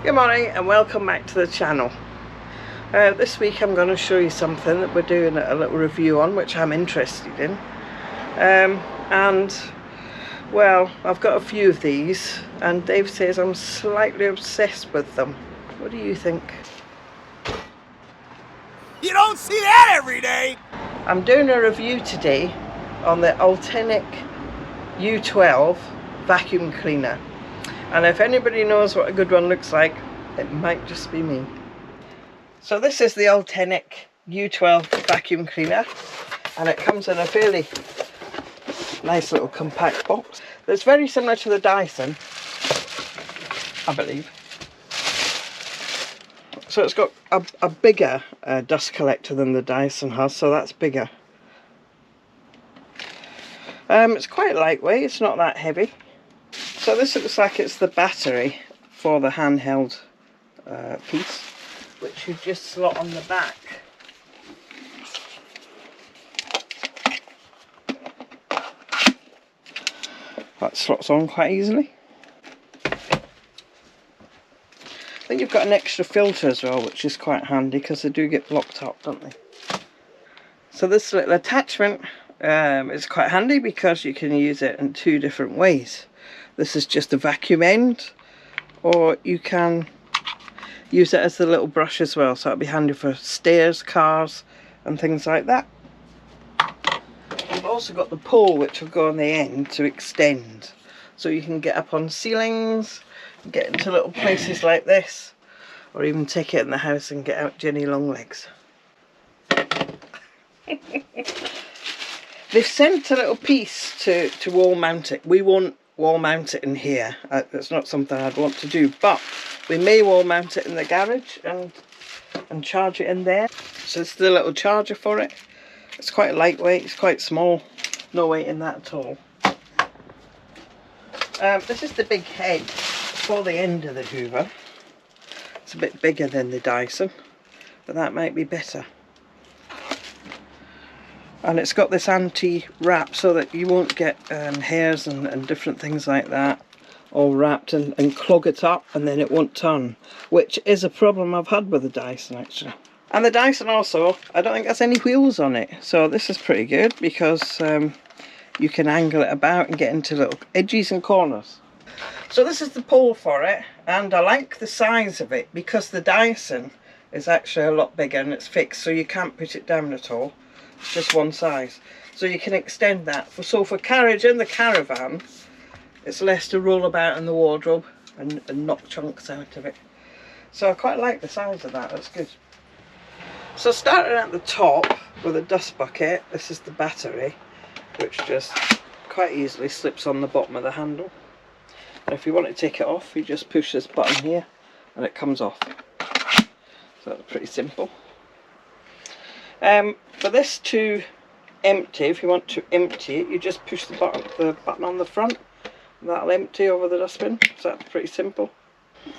Good morning and welcome back to the channel. This week I'm going to show you something that we're doing a little review on, which I'm interested in. And well, I've got a few of these and Dave says I'm slightly obsessed with them. What do you think? You don't see that every day! I'm doing a review today on the Ultenic U12 vacuum cleaner. And if anybody knows what a good one looks like, it might just be me. So this is the Ultenic U12 vacuum cleaner, and it comes in a fairly nice little compact box. It's very similar to the Dyson, I believe. So it's got a bigger dust collector than the Dyson has, so that's bigger. It's quite lightweight, it's not that heavy. So this looks like it's the battery for the handheld piece, which you just slot on the back. That slots on quite easily. I think you've got an extra filter as well, which is quite handy because they do get blocked up, don't they? So this little attachment is quite handy because you can use it in two different ways. This is just a vacuum end, or you can use it as the little brush as well, so it'll be handy for stairs, cars and things like that. You've also got the pole which will go on the end to extend, so you can get up on ceilings, get into little places like this, or even take it in the house and get out Jenny Longlegs. They've sent a little piece to wall mount it. We won't wall mount it in here. It's not something I'd want to do, but we may wall mount it in the garage and charge it in there. So it's the little charger for it. It's quite lightweight, it's quite small, no weight in that at all. This is the big head for the end of the Hoover. It's a bit bigger than the Dyson, but that might be better. And it's got this anti-wrap so that you won't get hairs and different things like that all wrapped and clog it up, and then it won't turn, which is a problem I've had with the Dyson actually. And the Dyson also, I don't think has any wheels on it, so this is pretty good because you can angle it about and get into little edges and corners. So this is the pole for it, and I like the size of it because the Dyson is actually a lot bigger and it's fixed, so you can't put it down at all. It's just one size, so you can extend that. So for carriage in the caravan, it's less to roll about in the wardrobe and knock chunks out of it. So I quite like the size of that, that's good. So starting at the top with a dust bucket, this is the battery, which just quite easily slips on the bottom of the handle. And if you want to take it off, you just push this button here and it comes off. So that's pretty simple. For this to empty, if you want to empty it, you just push the button on the front and that'll empty over the dustbin. So that's pretty simple.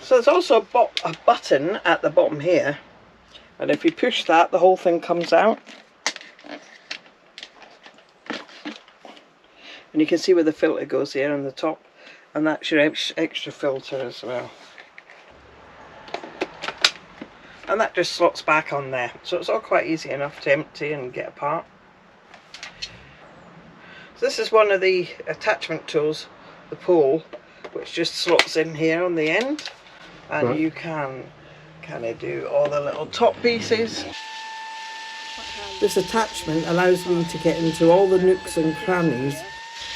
So there's also a button at the bottom here, and if you push that, the whole thing comes out. And you can see where the filter goes here on the top, and that's your extra filter as well. And that just slots back on there, so it's all quite easy enough to empty and get apart. So this is one of the attachment tools, the pole, which just slots in here on the end, and you can kind of do all the little top pieces. This attachment allows me to get into all the nooks and crannies,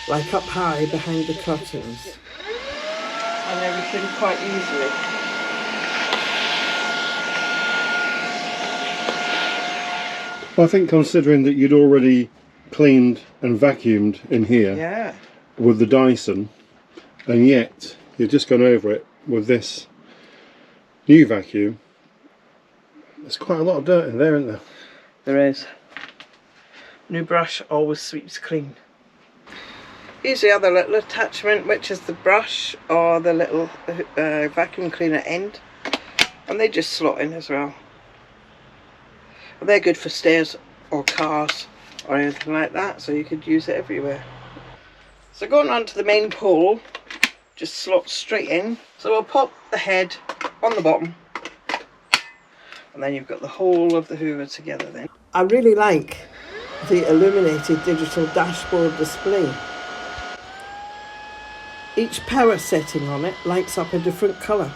like up high behind the curtains, and everything quite easily. Well, I think considering that you'd already cleaned and vacuumed in here with the Dyson, and yet you've just gone over it with this new vacuum, there's quite a lot of dirt in there, isn't there? There is. New brush always sweeps clean. Here's the other little attachment, which is the brush or the little vacuum cleaner end, and they just slot in as well. They're good for stairs or cars or anything like that, so you could use it everywhere. So going on to the main pole, just slots straight in. So we'll pop the head on the bottom, and then you've got the whole of the Hoover together then. I really like the illuminated digital dashboard display. Each power setting on it lights up a different colour.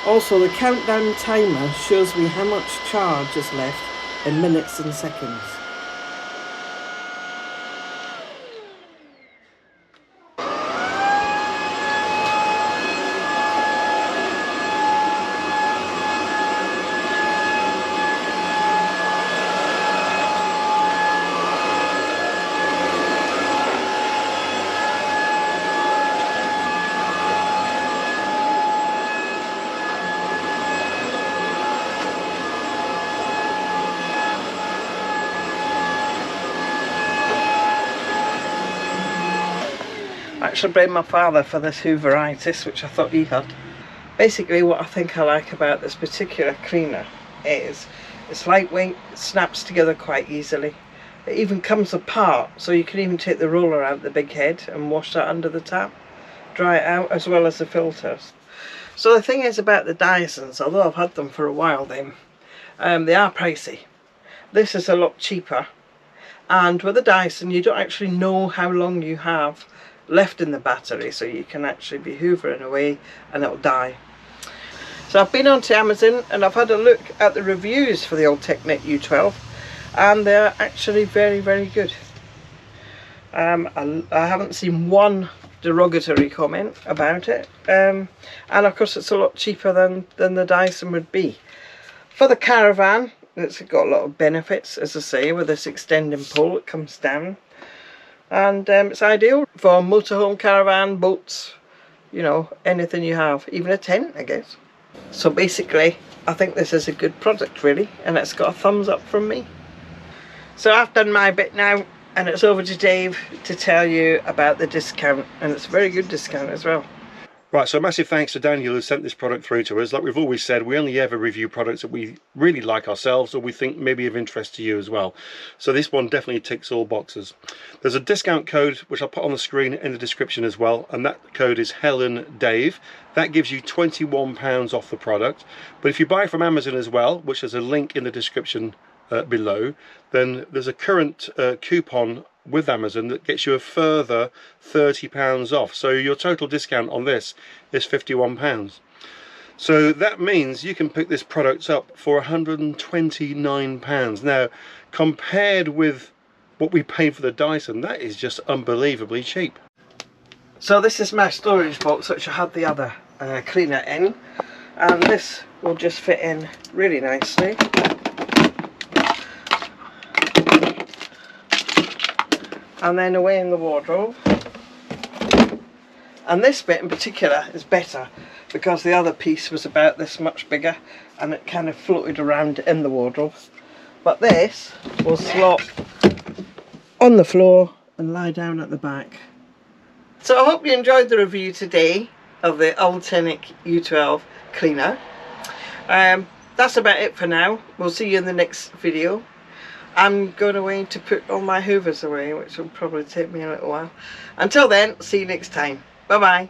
Also, the countdown timer shows me how much charge is left in minutes and seconds. I actually blamed my father for this Hooveritis, which I thought he had. Basically, what I think I like about this particular cleaner is it's lightweight, it snaps together quite easily. It even comes apart, so you can even take the roller out the big head and wash that under the tap, dry it out, as well as the filters. So the thing is about the Dysons, although I've had them for a while, they are pricey. This is a lot cheaper, and with the Dyson you don't actually know how long you have left in the battery, so you can actually be hoovering away and it'll die. So I've been onto Amazon and I've had a look at the reviews for the Ultenic U12, and they're actually very, very good. I haven't seen one derogatory comment about it, and of course it's a lot cheaper than the Dyson would be. For the Caravan, it's got a lot of benefits, as I say, with this extending pole. It comes down, and it's ideal for motorhome, caravan, boats, you know, anything you have, even a tent, I guess. So basically I think this is a good product, really, and it's got a thumbs up from me. So I've done my bit now, and it's over to Dave to tell you about the discount, and it's a very good discount as well. Right, so massive thanks to Daniel who sent this product through to us. Like we've always said, we only ever review products that we really like ourselves, or we think may be of interest to you as well. So this one definitely ticks all boxes. There's a discount code which I'll put on the screen in the description as well, and that code is Helen Dave. That gives you £21 off the product. But if you buy from Amazon as well, which is a link in the description below, then there's a current coupon with Amazon that gets you a further £30 off. So your total discount on this is £51. So that means you can pick this product up for £129. Now, compared with what we paid for the Dyson, that is just unbelievably cheap. So this is my storage box, which I had the other cleaner in, and this will just fit in really nicely. And then away in the wardrobe. And this bit in particular is better because the other piece was about this much bigger and it kind of floated around in the wardrobe. But this will slot on the floor and lie down at the back. So I hope you enjoyed the review today of the Ultenic U12 cleaner. That's about it for now. We'll see you in the next video. I'm going away to put all my hoovers away, which will probably take me a little while. Until then, see you next time. Bye bye.